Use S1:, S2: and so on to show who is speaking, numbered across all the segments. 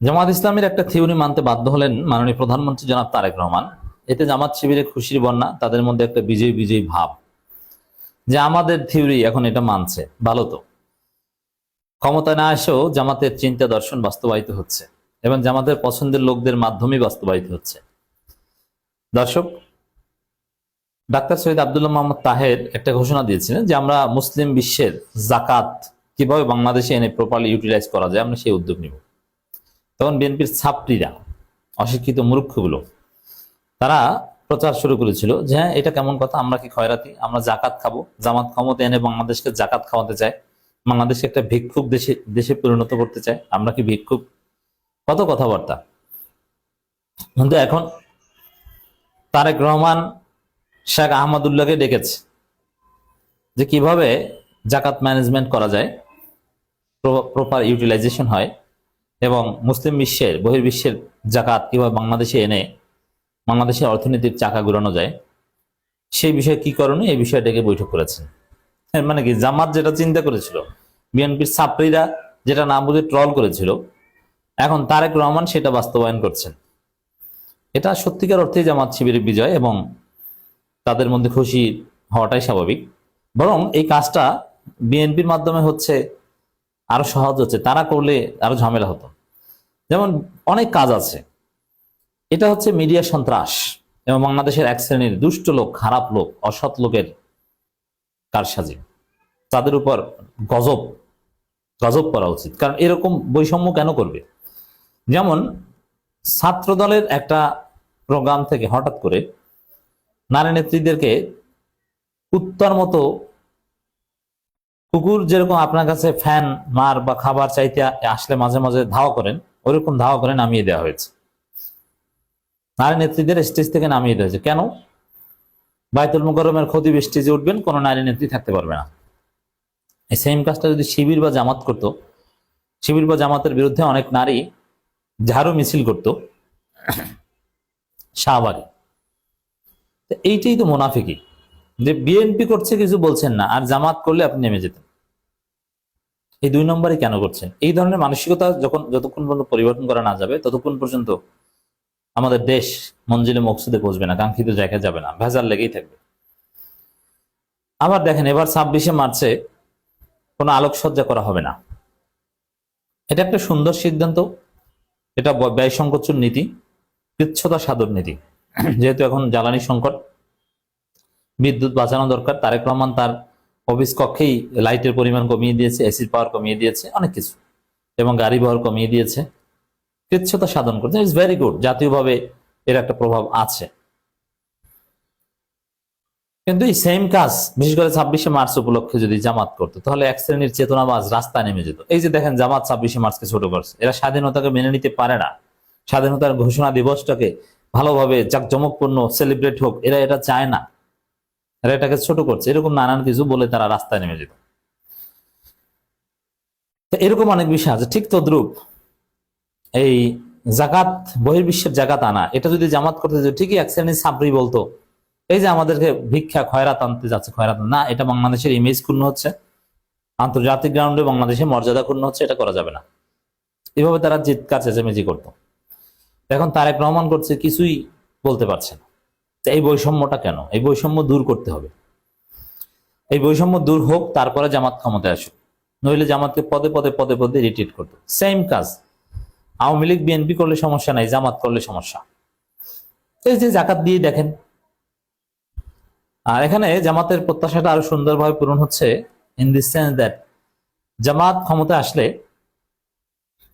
S1: জামাত ইসলামের একটা থিওরি মানতে বাধ্য হলেন মাননীয় প্রধানমন্ত্রী জনাব তারেক রহমান। এতে জামাত শিবিরে খুশির বন্যা, তাদের মধ্যে একটা বিজয়ী বিজয়ী ভাব যে আমাদের থিওরি এখন এটা মানছে। ভালো তো, ক্ষমতায় না এসেও জামাতের চিন্তা দর্শন বাস্তবায়িত হচ্ছে এবং জামাতের পছন্দের লোকদের মাধ্যমে বাস্তবায়িত হচ্ছে। দর্শক, ডাক্তার সৈয়দ আব্দুল্লাহ মোহাম্মদ তাহের একটা ঘোষণা দিয়েছিলেন যে আমরা মুসলিম বিশ্বের জাকাত কিভাবে বাংলাদেশে এনে প্রপারলি ইউটিলাইজ করা যায়, আমরা সেই উদ্যোগ নিব। তখন বিএনপির ছাত্রীরা, অশিক্ষিত মূর্খগুলো, তারা প্রচার শুরু করেছিল যে হ্যাঁ, এটা কেমন কথা, আমরা কি খয়রাতি, আমরা জাকাত খাবো, জামাত ক্ষমতা এনে বাংলাদেশকে জাকাত খাওয়াতে চায়, বাংলাদেশকে একটা ভিক্ষুক দেশে দেশে পরিণত করতে চায়, আমরা কি ভিক্ষুক, কত কথাবার্তা। কিন্তু এখন তারেক রহমান শেখ আহমদুল্লাহকে ডেকেছে যে কিভাবে জাকাত ম্যানেজমেন্ট করা যায়, প্রপার ইউটিলাইজেশন হয় এবং মুসলিম বিশ্বের বহির্বিশ্বের জাকাত কিভাবে বাংলাদেশে এনে বাংলাদেশের অর্থনীতির চাকা ঘুরানো যায়, সেই বিষয়ে কি করণীয়, এই বিষয়ে ডেকে বৈঠক করেছেন। মানে কি, জামাত যেটা চিন্তা করেছিল, বিএনপির ছাত্রীরা যেটা না বুঝে ট্রল করেছিল, এখন তারেক রহমান সেটা বাস্তবায়ন করছেন। এটা সত্যিকার অর্থে জামাত শিবিরের বিজয় এবং তাদের মধ্যে খুশি হওয়াটাই স্বাভাবিক। বরং এই কাজটা বিএনপির মাধ্যমে হচ্ছে আরো সহজ হচ্ছে, তারা করলে আরো ঝামেলা হতো। যেমন অনেক কাজ আছে, এটা হচ্ছে মিডিয়া সন্ত্রাস এবং বাংলাদেশের এক শ্রেণীর দুষ্ট লোক, খারাপ লোক, অসৎ লোকের কারসাজি। তাদের উপর গজব গজব করা উচিত, কারণ এরকম বৈষম্য কেন করবে। যেমন ছাত্র দলের একটা প্রোগ্রাম থেকে হঠাৎ করে নারী নেত্রীদেরকে কুত্তার মতো, কুকুর যেরকম আপনার কাছে ফ্যান মার বা খাবার চাইতে আসলে মাঝে মাঝে ধাওয়া করেন, ওরকম ধাওয়া করে নামিয়ে দেওয়া হয়েছে। নারী নেত্রীদের স্টেজ থেকে নামিয়ে দেওয়া হয়েছে। কেন? বাইতুল মুকাররমের খতিব স্টেজে উঠবেন, কোন নারী নেত্রী থাকতে পারবে না। এই সেম কাজটা যদি শিবির বা জামাত করত, শিবির বা জামাতের বিরুদ্ধে অনেক নারী ঝাড়ু মিছিল করত শাহবাগে। এইটাই তো মুনাফিকি, যে বিএনপি করছে কিছু বলছেন না, আর জামাত করলে আপনি নেমে যেতেন। এই দুই নম্বরই কেন করছেন? এই ধরনের মানসিকতা যতক্ষণ পর্যন্ত পরিবর্তন করা না যাবে, ততক্ষণ পর্যন্ত আমাদের দেশ মঞ্জিলে মকসুদে পৌঁছবে না, কাঙ্ক্ষিত জায়গায় যাবে না, ভেজাল লেগেই থাকবে। আবার দেখেন, এবার 26শে মার্চে কোনো আলোকসজ্জা করা হবে না। এটা একটা সুন্দর সিদ্ধান্ত, এটা ব্যয় সংকোচন নীতি, কৃচ্ছতা সাধন নীতি। যেহেতু এখন জ্বালানি সংকট, বিদ্যুৎ বাঁচানো দরকার, তারেক রহমান তার অফিস কক্ষেই লাইটের পরিমাণ কমিয়ে দিয়েছে, এসির পাওয়ার কমিয়ে দিয়েছে, অনেক কিছু, এবং গাড়ি বহর কমিয়ে দিয়েছে, কৃচ্ছতা সাধন করছে। ইটস ভেরি গুড, জাতীয়ভাবে এর একটা প্রভাব আছে। কিন্তু এই সেম কাজ বিশেষ করে 26শে মার্চ উপলক্ষে যদি জামাত করতো, তাহলে এক শ্রেণীর চেতনাবাজ রাস্তায় নেমে যেত। এই যে দেখেন, জামাত 26শে মার্চকে ছোট করছে, এরা স্বাধীনতাকে মেনে নিতে পারে না, স্বাধীনতার ঘোষণা দিবসটাকে ভালোভাবে জাঁকজমকপূর্ণ সেলিব্রেট হোক, এরা এটা চায় না, এরা এটাকে ছোট করছে, এরকম নানান কিছু বলে তারা রাস্তায় নেমে যেত। তো এরকম অনেক বিষয় আছে। ঠিক তদ্রুপ এই জাকাত, বহির্বিশ্বের জাকাত আনা, এটা যদি জামাত করতে যেত, ঠিকই এক শ্রেণীর ছাত্রী বলতো এই যে আমাদেরকে ভিক্ষা খয়রাত আনতে যাচ্ছে, খয়রাত না, এটা বাংলাদেশের ইমেজ ক্ষুণ্ণ হচ্ছে, আন্তর্জাতিক গ্রাউন্ডে বাংলাদেশের মর্যাদা ক্ষুণ্ণ হচ্ছে, এটা করা যাবে না। এভাবে তারা চিৎকার চেঁচামেচি করতো। এখন তারেক রহমান করছে, কিছুই বলতে পারছে না। এই বৈষম্যটা কেন? এই বৈষম্য দূর করতে হবে। এই বৈষম্য দূর হোক, তারপরে জামাত ক্ষমতায় আসুক, নইলে জামাতকে পদে পদে পদে পদে রিট্রিট করতো। সেম কাজ আওয়ামী লীগ বিএনপি করলে সমস্যা নাই, জামাত করলে সমস্যা। এই যে জাকাত দিয়ে দেখেন, আর এখানে জামাতের প্রত্যাশাটা আরো সুন্দরভাবে পূরণ হচ্ছে, ইন দিস সেন্স দ্যাট জামাত ক্ষমতায় আসলে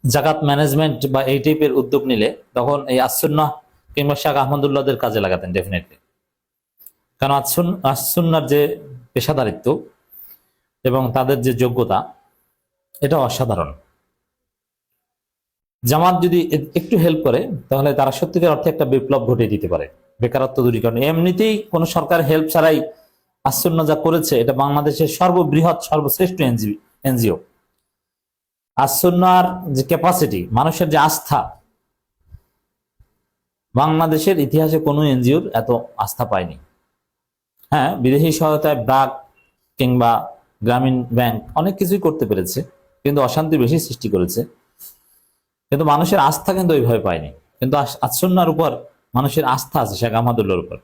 S1: জাকাত ম্যানেজমেন্ট বা এই টাইপের উদ্যোগ নিলে তখন এই আসসুন্নাহ কিংবা শেখ আহমদুল্লাহদের কাজে লাগাতেন ডেফিনেটলি। কারণ আসসুন্নাহর যে পেশাদারিত্ব এবং তাদের যে যোগ্যতা, এটা অসাধারণ। জামাত যদি একটু হেল্প করে, তাহলে তারা সত্যিকার অর্থে একটা বিপ্লব ঘটিয়ে দিতে পারে, বেকারত্ব দূরীকরণ। এমনিতেই কোন সরকার হেল্প ছাড়াই আসসুন্নাহ যা করেছে, এটা বাংলাদেশের সর্ববৃহৎ সর্বশ্রেষ্ঠ এনজিও। আসসুন্নাহর যে ক্যাপাসিটি, মানুষের যে আস্থা, বাংলাদেশের ইতিহাসে কোনো এনজিওর এত আস্থা পায়নি। হ্যাঁ, বিদেশি সহায়তায় ব্র্যাক কিংবা গ্রামীণ ব্যাংক অনেক কিছুই করতে পেরেছে, কিন্তু অশান্তি বেশি সৃষ্টি করেছে। কিন্তু মানুষের আস্থা কিন্তু ওইভাবে পায়নি। কিন্তু আসন্নার উপর মানুষের আস্থা আছে শেখ আহমদুল্লাহর উপর।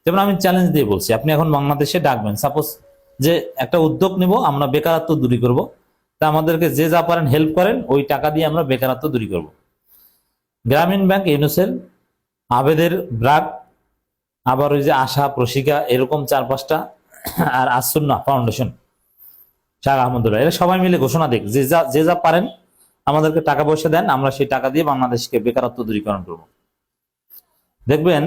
S1: যেমন আমি চ্যালেঞ্জ দিয়ে বলছি, আপনি এখন বাংলাদেশে ডাকবেন, সাপোজ যে একটা উদ্যোগ নিব, আমরা বেকারত্ব দূরী করব, তা আমাদেরকে যে যা পারেন হেল্প করেন, ওই টাকা দিয়ে আমরা বেকারত্ব দূরী করব। গ্রামীণ ব্যাংক, ইউনিসেল, আবেদের ব্রাক, আবার ওই যে আশা প্রশিকা, এরকম 4-5টা, আর আসন্না ফাউন্ডেশন, শাহ আহমদুল্লাহ, এরা সবাই মিলে ঘোষণা দিক যে যা পারেন আমাদেরকে টাকা পয়সা দেন, আমরা সেই টাকা দিয়ে বাংলাদেশকে বেকারত্ব দূরীকরণ করব। দেখবেন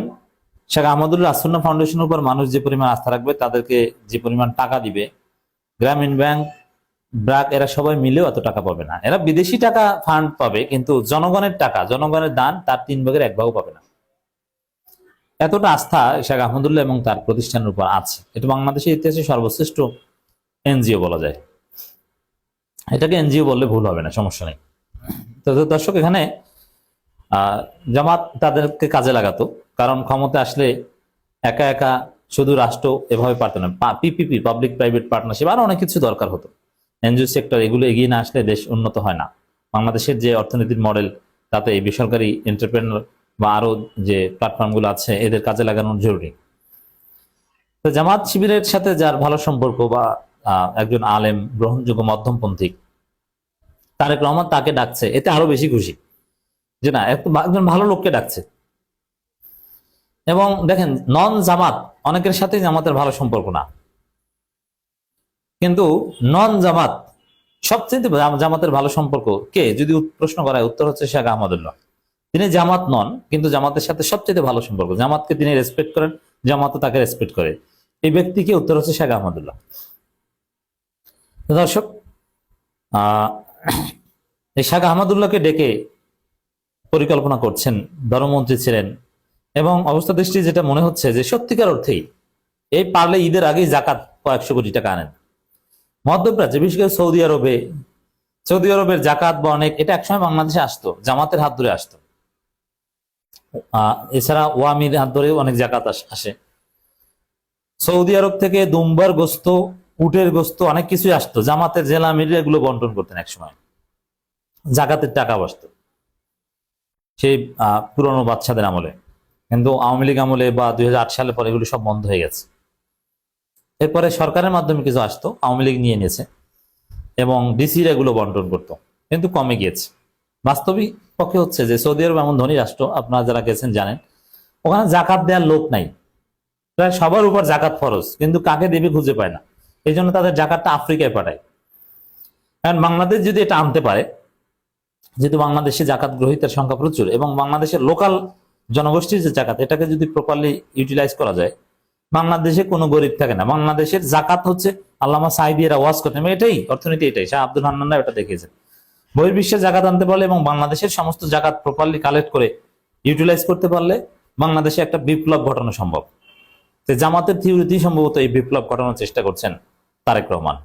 S1: শেখ আহমদুল্লাহ আসন্না ফাউন্ডেশনের উপর মানুষ যে পরিমাণ আস্থা রাখবে, তাদেরকে যে পরিমাণ টাকা দিবে, গ্রামীণ ব্যাংক, ব্রাক, এরা সবাই মিলেও এত টাকা পাবে না। এরা বিদেশি টাকা ফান্ড পাবে, কিন্তু জনগণের টাকা, জনগণের দান, তার 3/1 পাবে না। এতটা আস্থা শেখ আহমদুল্লাহ এবং তার প্রতিষ্ঠানের উপর আছে। এটা বাংলাদেশের ইতিহাসে সর্বশ্রেষ্ঠ এনজিও বলা যায়। এটাকে এনজিও বললে ভুল হবে না, সমস্যা নেই। তো দর্শক, এখানে জামাত তাদেরকে কাজে লাগাতো, কারণ ক্ষমতা আসলে একা একা শুধু রাষ্ট্র এভাবে পারত না। পিপিপি, পাবলিক প্রাইভেট পার্টনারশিপ, আরো অনেক কিছু দরকার হতো। এনজিও সেক্টর, এগুলো এগিয়ে না আসলে দেশ উন্নত হয় না। বাংলাদেশের যে অর্থনীতির মডেল, তাতে এই বেসরকারি এন্টারপ্রেনার বা আরো যে প্ল্যাটফর্মগুলো আছে, এদের কাজে লাগানো জরুরি। তো জামাত শিবিরের সাথে যার ভালো সম্পর্ক, বা একজন আলেম, গ্রহণযোগ্য মধ্যমপন্থী তারেক রহমান তাকে ডাকছে, এতে আরো বেশি খুশি যে না, একজন ভালো লোককে ডাকছে। এবং দেখেন, নন জামাত অনেকের সাথে জামাতের ভালো সম্পর্ক না, কিন্তু নন জামাত সবচেয়ে জামাতের ভালো সম্পর্ক কে যদি প্রশ্ন করা হয়, উত্তর হচ্ছে শেখ আহমদুল্লাহ। তিনি জামাত নন, কিন্তু জামাতের সাথে সবচেয়ে ভালো সম্পর্ক, জামাতকে তিনি রেসপেক্ট করেন, জামাতও তাকে রেসপেক্ট করে। এই ব্যক্তিকে উত্তর হচ্ছে শেখ আহমদুল্লাহ। দর্শক, এই শেখ আহমদুল্লাহকে ডেকে পরিকল্পনা করছেন, ধর্মমন্ত্রী ছিলেন, এবং অবস্থা দৃষ্টি যেটা মনে হচ্ছে যে সত্যিকার অর্থেই এই পারলে ঈদের আগেই জাকাত কয়েকশো কোটি টাকা আনেন। মধ্যপ্রাচ্যে, বিশেষ করে সৌদি আরবের জাকাত বা অনেক, এটা একসময় বাংলাদেশে আসতো, জামাতের হাত ধরে আসতো। এছাড়া ওয়ামির হাত ধরে অনেক জাকাত আসে। সৌদি আরব থেকে দুম্বার গোস্ত, উটের গোস্ত, অনেক কিছুই আসতো, জামাতের জেলা মিলে এগুলো বন্টন করতেন একসময়, জাকাতের টাকা বসতো সেই পুরনো বাদশাদের আমলে। কিন্তু আওয়ামী লীগ আমলে বা 2008 সালে পরে এগুলো সব বন্ধ হয়ে গেছে। এরপরে সরকারের মাধ্যমে কিছু আসতো, আওয়ামী লীগ নিয়ে নিয়েছে, এবং ডিসির এগুলো বন্টন করতো, কিন্তু কমে গিয়েছে। বাস্তবিক পক্ষে হচ্ছে যে সৌদি আরব এমন ধনী রাষ্ট্র, আপনারা যারা গেছেন জানেন, ওখানে জাকাত দেওয়ার লোক নাই, প্রায় সবার উপর জাকাত ফরজ, কিন্তু কাকে দেবে খুঁজে পায় না। এই জন্য তাদের জাকাতটা আফ্রিকায় পাঠায়। কারণ বাংলাদেশ যদি এটা আনতে পারে, যেহেতু বাংলাদেশে জাকাত গ্রহীতার সংখ্যা প্রচুর, এবং বাংলাদেশের লোকাল জনগোষ্ঠীর যে জাকাত, এটাকে যদি প্রপারলি ইউটিলাইজ করা যায়, বাংলাদেশে কোনো গরিব থাকে না। বাংলাদেশের জাকাত হচ্ছে, আল্লামা সাঈদীরা ওয়াজ করতেন, এটাই অর্থনীতি, এটাই শাহ আব্দুল হান্নানরা এটা দেখিয়েছেন। বহির্বিশ্বে জাকাত আনতে পারলে এবং বাংলাদেশের সমস্ত জাকাত প্রপারলি কালেক্ট করে ইউটিলাইজ করতে পারলে বাংলাদেশে একটা বিপ্লব ঘটানো সম্ভব। জামাতের থিওরিতেই সম্ভবত এই বিপ্লব ঘটানোর চেষ্টা করছেন তারেক রহমান।